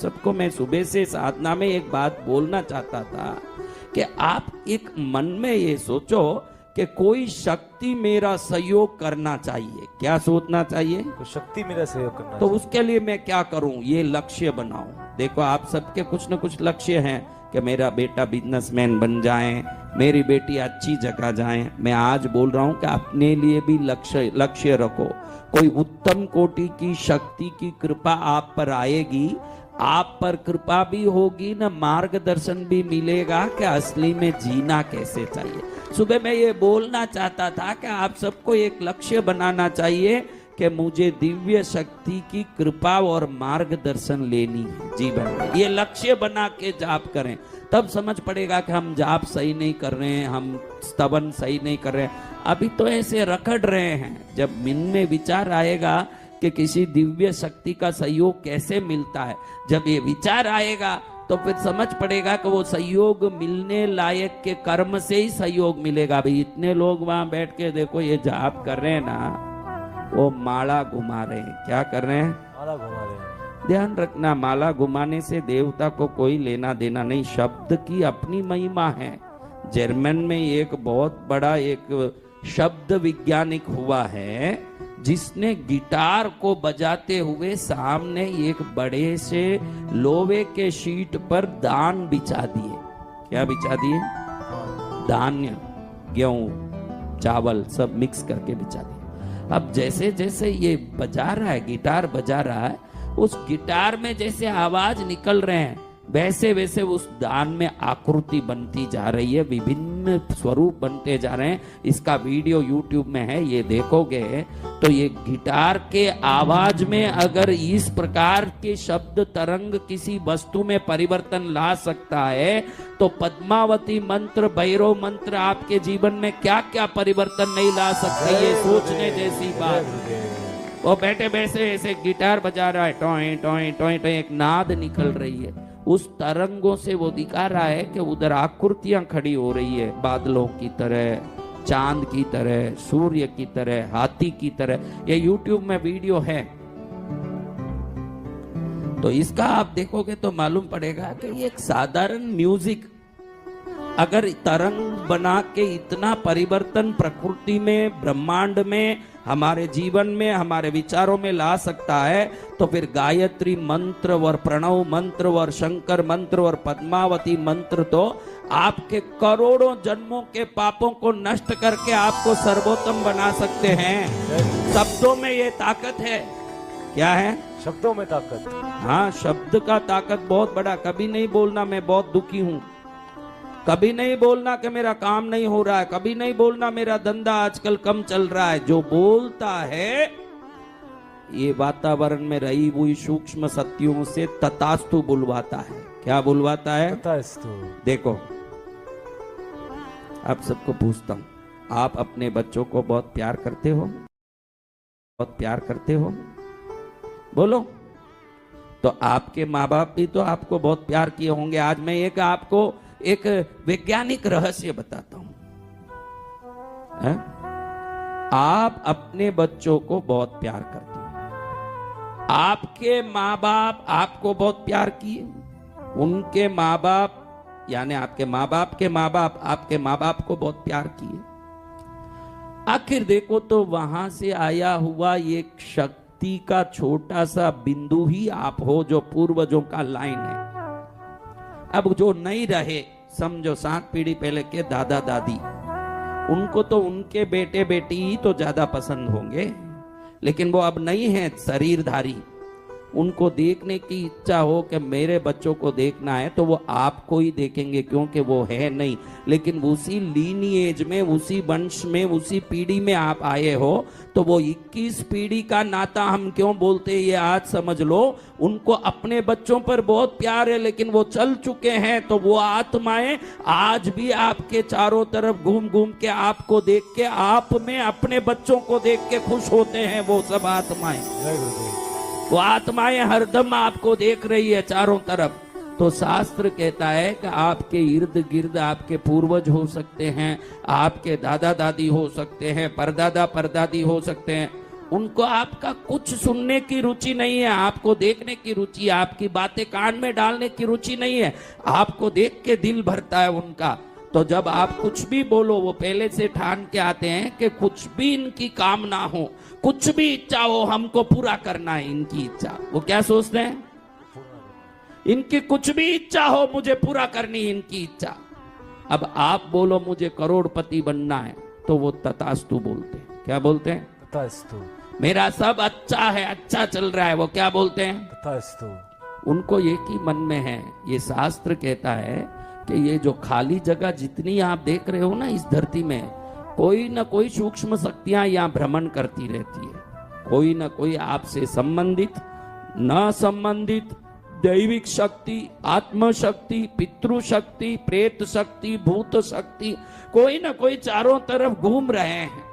सबको मैं सुबह से साधना में एक बात बोलना चाहता था कि आप एक मन में ये सोचो कि कोई शक्ति मेरा सहयोग करना चाहिए। क्या सोचना चाहिए? तो शक्ति मेरा सहयोग करना तो उसके लिए मैं क्या करूं, ये लक्ष्य बनाऊं। देखो आप सबके कुछ न कुछ लक्ष्य हैं कि मेरा बेटा बिजनेसमैन बन जाए, मेरी बेटी अच्छी जगह जाए। मैं आज बोल रहा हूं कि अपने लिए भी लक्ष्य रखो। कोई उत्तम कोटि की शक्ति की कृपा आप पर आएगी, आप पर कृपा भी होगी ना, मार्गदर्शन भी मिलेगा कि असली में जीना कैसे चाहिए। सुबह मैं ये बोलना चाहता था कि आप सबको एक लक्ष्य बनाना चाहिए कि मुझे दिव्य शक्ति की कृपा और मार्गदर्शन लेनी है जीवन में। ये लक्ष्य बना के जाप करें, तब समझ पड़ेगा कि हम जाप सही नहीं कर रहे हैं, हम स्तवन सही नहीं कर रहे हैं। अभी तो ऐसे रखड़ रहे हैं। जब मन में विचार आएगा कि किसी दिव्य शक्ति का सहयोग कैसे मिलता है, जब ये विचार आएगा तो फिर समझ पड़ेगा कि वो सहयोग मिलने लायक के कर्म से ही सहयोग मिलेगा। भाई इतने लोग वहां बैठ के देखो ये जाप कर रहे हैं ना, वो माला घुमा रहे हैं। क्या कर रहे हैं? माला घुमा रहे हैं। ध्यान रखना, माला घुमाने से देवता को कोई लेना देना नहीं। शब्द की अपनी महिमा है। जर्मन में एक बहुत बड़ा एक शब्द वैज्ञानिक हुआ है जिसने गिटार को बजाते हुए सामने एक बड़े से लोहे के शीट पर दान बिछा दिए। क्या बिछा दिए? धान्य, गेहूं, चावल सब मिक्स करके बिछा दिए। अब जैसे जैसे ये बजा रहा है, गिटार बजा रहा है, उस गिटार में जैसे आवाज निकल रहे हैं वैसे वैसे उस दान में आकृति बनती जा रही है, विभिन्न स्वरूप बनते जा रहे हैं। इसका वीडियो YouTube में है, ये देखोगे तो ये गिटार के आवाज में अगर इस प्रकार के शब्द तरंग किसी वस्तु में परिवर्तन ला सकता है तो पद्मावती मंत्र, भैरव मंत्र आपके जीवन में क्या क्या परिवर्तन नहीं ला सकते। ये सोचने जैसी बात। वो बैठे बैठे ऐसे गिटार बजा रहा है, टोए टोए टोए टोए, एक नाद निकल रही है। उस तरंगों से वो दिखा रहा है कि उधर आकृतियां खड़ी हो रही है, बादलों की तरह, चांद की तरह, सूर्य की तरह, हाथी की तरह। ये YouTube में वीडियो है, तो इसका आप देखोगे तो मालूम पड़ेगा कि ये एक साधारण म्यूजिक अगर तरंग बना के इतना परिवर्तन प्रकृति में, ब्रह्मांड में, हमारे जीवन में, हमारे विचारों में ला सकता है तो फिर गायत्री मंत्र और प्रणव मंत्र और शंकर मंत्र और पद्मावती मंत्र तो आपके करोड़ों जन्मों के पापों को नष्ट करके आपको सर्वोत्तम बना सकते हैं। शब्दों में ये ताकत है। क्या है? शब्दों में ताकत। हाँ, शब्द का ताकत बहुत बड़ा। कभी नहीं बोलना मैं बहुत दुखी हूं, कभी नहीं बोलना कि मेरा काम नहीं हो रहा है, कभी नहीं बोलना मेरा धंधा आजकल कम चल रहा है। जो बोलता है ये वातावरण में रही हुई सूक्ष्म शक्तियों से तथास्तु बुलवाता है। क्या बुलवाता है? तथास्तु। देखो आप सबको पूछता हूं, आप अपने बच्चों को बहुत प्यार करते हो? बहुत प्यार करते हो? बोलो। तो आपके माँ बाप भी तो आपको बहुत प्यार किए होंगे। आज मैं एक आपको एक वैज्ञानिक रहस्य बताता हूं। आप अपने बच्चों को बहुत प्यार करते हो। आपके माँ बाप आपको बहुत प्यार किए, उनके माँ बाप यानी आपके माँ बाप के माँ बाप आपके माँ बाप को बहुत प्यार किए। आखिर देखो तो वहां से आया हुआ एक शक्ति का छोटा सा बिंदु ही आप हो, जो पूर्वजों का लाइन है। अब जो नहीं रहे, समझो 7 पीढ़ी पहले के दादा दादी, उनको तो उनके बेटे बेटी ही तो ज्यादा पसंद होंगे, लेकिन वो अब नहीं है शरीरधारी। उनको देखने की इच्छा हो कि मेरे बच्चों को देखना है तो वो आपको ही देखेंगे, क्योंकि वो है नहीं। लेकिन उसी लीनिएज में, उसी वंश में, उसी पीढ़ी में आप आए हो, तो वो 21 पीढ़ी का नाता हम क्यों बोलते हैं ये आज समझ लो। उनको अपने बच्चों पर बहुत प्यार है, लेकिन वो चल चुके हैं, तो वो आत्माएं आज भी आपके चारों तरफ घूम घूम के आपको देख के, आप में अपने बच्चों को देख के खुश होते हैं। वो सब आत्माएं, वो आत्माएं हरदम आपको देख रही है चारों तरफ। तो शास्त्र कहता है कि आपके इर्द गिर्द आपके पूर्वज हो सकते हैं, आपके दादा दादी हो सकते हैं, परदादा परदादी हो सकते हैं, उनको आपका कुछ सुनने की रुचि नहीं है, आपको देखने की रुचि है, आपकी बातें कान में डालने की रुचि नहीं है, आपको देख के दिल भरता है उनका। तो जब आप कुछ भी बोलो वो पहले से ठान के आते हैं कि कुछ भी इनकी कामना हो, कुछ भी इच्छा हो, हमको पूरा करना है इनकी इच्छा। वो क्या सोचते हैं? इनकी कुछ भी इच्छा हो मुझे पूरा करनी है इनकी इच्छा। अब आप बोलो मुझे करोड़पति बनना है तो वो तथास्तु बोलते हैं। क्या बोलते हैं? तथास्तु। मेरा सब अच्छा है, अच्छा चल रहा है, वो क्या बोलते हैं? तथास्तु। उनको एक ही मन में है। ये शास्त्र कहता है कि ये जो खाली जगह जितनी आप देख रहे हो ना इस धरती में, कोई ना कोई सूक्ष्म शक्तियां यहाँ भ्रमण करती रहती है। कोई ना कोई आपसे संबंधित, न संबंधित, दैविक शक्ति, आत्म शक्ति, पितृ शक्ति, प्रेत शक्ति, भूत शक्ति, कोई ना कोई चारों तरफ घूम रहे हैं।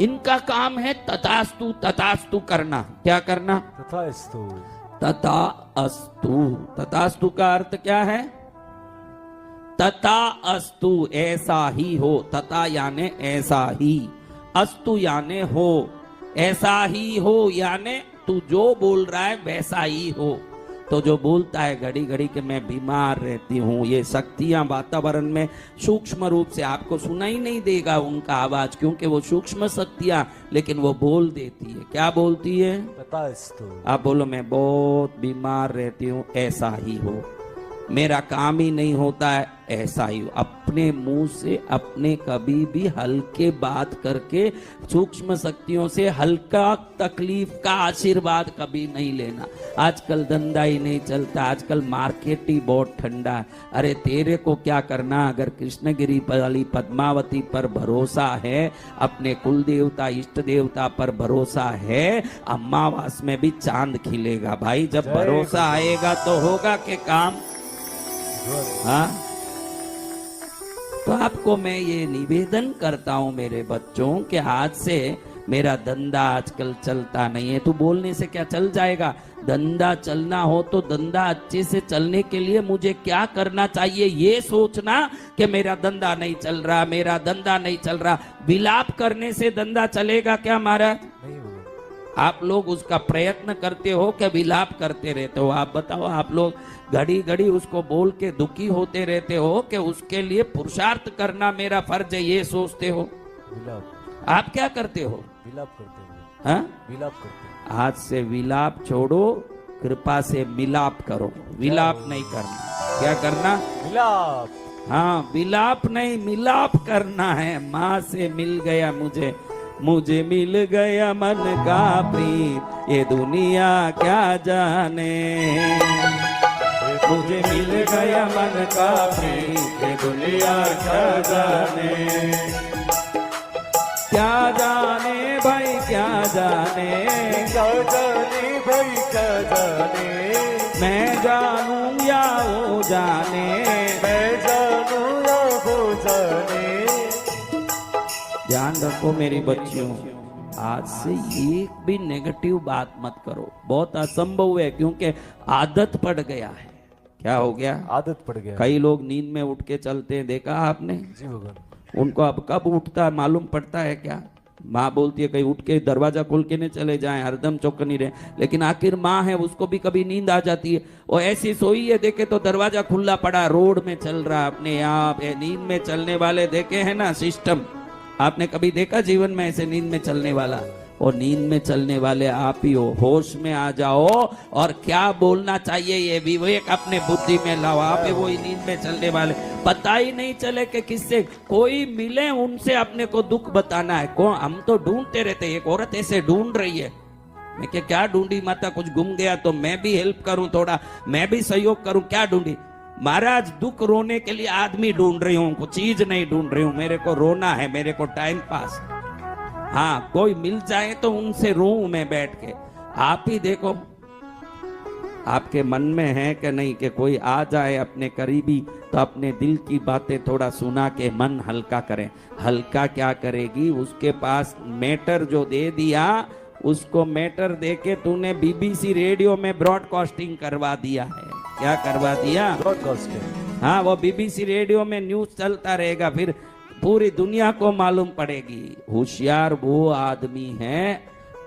इनका काम है तथास्तु तथास्तु करना। क्या करना? तथास्तु। तथास्तु। तथास्तु का अर्थ क्या है? तथा अस्तु, ऐसा ही हो। तथा यानी ऐसा ही, अस्तु यानी हो, ऐसा ही हो यानी तू जो बोल रहा है वैसा ही हो। तो जो बोलता है घड़ी घड़ी के मैं बीमार रहती हूँ, ये शक्तियां वातावरण में सूक्ष्म रूप से आपको सुनाई नहीं देगा उनका आवाज, क्योंकि वो सूक्ष्म शक्तियां, लेकिन वो बोल देती है। क्या बोलती है? तथास्तु। आप बोलो मैं बहुत बीमार रहती हूँ, ऐसा ही हो। मेरा काम ही नहीं होता है, ऐसा ही हो। अपने मुंह से अपने कभी भी हल्के बात करके सूक्ष्म शक्तियों से हल्का तकलीफ का आशीर्वाद कभी नहीं लेना। आजकल धंधा ही नहीं चलता, आजकल मार्केट ही बहुत ठंडा है। अरे तेरे को क्या करना, अगर कृष्णगिरी वाली पद्मावती पर भरोसा है, अपने कुल देवता इष्ट देवता पर भरोसा है, अमावास में भी चांद खिलेगा भाई। जब भरोसा आएगा तो होगा के काम। हाँ, तो आपको मैं ये निवेदन करता हूं मेरे बच्चों कि आज से मेरा धंधा आजकल चलता नहीं है। तू बोलने से क्या चल जाएगा? धंधा चलना हो तो धंधा अच्छे से चलने के लिए मुझे क्या करना चाहिए, ये सोचना कि मेरा धंधा नहीं चल रहा, मेरा धंधा नहीं चल रहा। विलाप करने से धंधा चलेगा क्या महाराज? नहीं होगा। आप लोग उसका प्रयत्न करते हो कि विलाप करते रहते हो? आप बताओ, आप लोग घड़ी घड़ी उसको बोल के दुखी होते रहते हो कि उसके लिए पुरुषार्थ करना मेरा फर्ज है, ये सोचते हो? विलाप। आप क्या करते हो? विलाप करते हैं। हाँ? विलाप करते हैं। आज से विलाप छोड़ो, कृपा से मिलाप करो। विलाप नहीं करना। क्या करना? विलाप। हाँ, विलाप नहीं मिलाप करना है। माँ से मिल गया मुझे, मुझे मिल गया मन का प्रीत, ये दुनिया क्या जाने। मुझे मिल गया मन का प्रीत, ये दुनिया क्या जाने। क्या जाने भाई क्या जाने, क्या जाने भाई क्या जाने। मैं जानूं या वो जाने, मैं जानूं या वो जाने। ध्यान रखो मेरी बच्चियों, आज से एक भी नेगेटिव बात मत करो। बहुत असंभव है, क्योंकि आदत पड़ गया है। क्या हो गया? आदत पड़ गया। कई लोग नींद में उठ के चलते हैं, देखा आपने? जी भगवान। उनको अब कब उठता है मालूम पड़ता है क्या? माँ बोलती है कहीं उठ के दरवाजा खोल के नहीं चले जाएं, हरदम चौकनी रहे। लेकिन आखिर माँ है, उसको भी कभी नींद आ जाती है। वो ऐसी सोई है, देखे तो दरवाजा खुला पड़ा, रोड में चल रहा अपने आप। नींद में चलने वाले देखे हैं ना सिस्टम? आपने कभी देखा जीवन में ऐसे नींद में चलने वाला? और नींद में चलने वाले आप ही हो। होश में आ जाओ और क्या बोलना चाहिए ये विवेक अपने बुद्धि में लाओ। आप वो नींद में चलने वाले, पता ही नहीं चले कि किससे कोई मिले उनसे अपने को दुख बताना है। कौन? हम तो ढूंढते रहते। एक औरत ऐसे ढूंढ रही है, मैं क्या ढूंढी माता, कुछ गुम गया तो मैं भी हेल्प करूं, थोड़ा मैं भी सहयोग करूं। क्या ढूंढी महाराज? दुख रोने के लिए आदमी ढूंढ रही हूँ, कुछ चीज नहीं ढूंढ रही हूँ। मेरे को रोना है, मेरे को टाइम पास। हाँ, कोई मिल जाए तो उनसे रोऊं मैं बैठ के। आप ही देखो आपके मन में है कि नहीं कि कोई आ जाए अपने करीबी तो अपने दिल की बातें थोड़ा सुना के मन हल्का करें। हल्का क्या करेगी? उसके पास मैटर जो दे दिया, उसको मैटर दे के तूने बीबीसी रेडियो में ब्रॉडकास्टिंग करवा दिया है। क्या करवा दिया? ब्रॉडकास्टिंग। हाँ, वो बीबीसी रेडियो में न्यूज चलता रहेगा, फिर पूरी दुनिया को मालूम पड़ेगी। होशियार वो आदमी है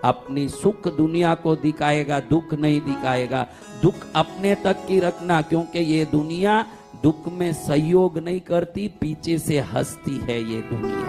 अपनी सुख दुनिया को दिखाएगा, दुख नहीं दिखाएगा। दुख अपने तक की रखना, क्योंकि ये दुनिया दुख में सहयोग नहीं करती, पीछे से हंसती है ये दुनिया।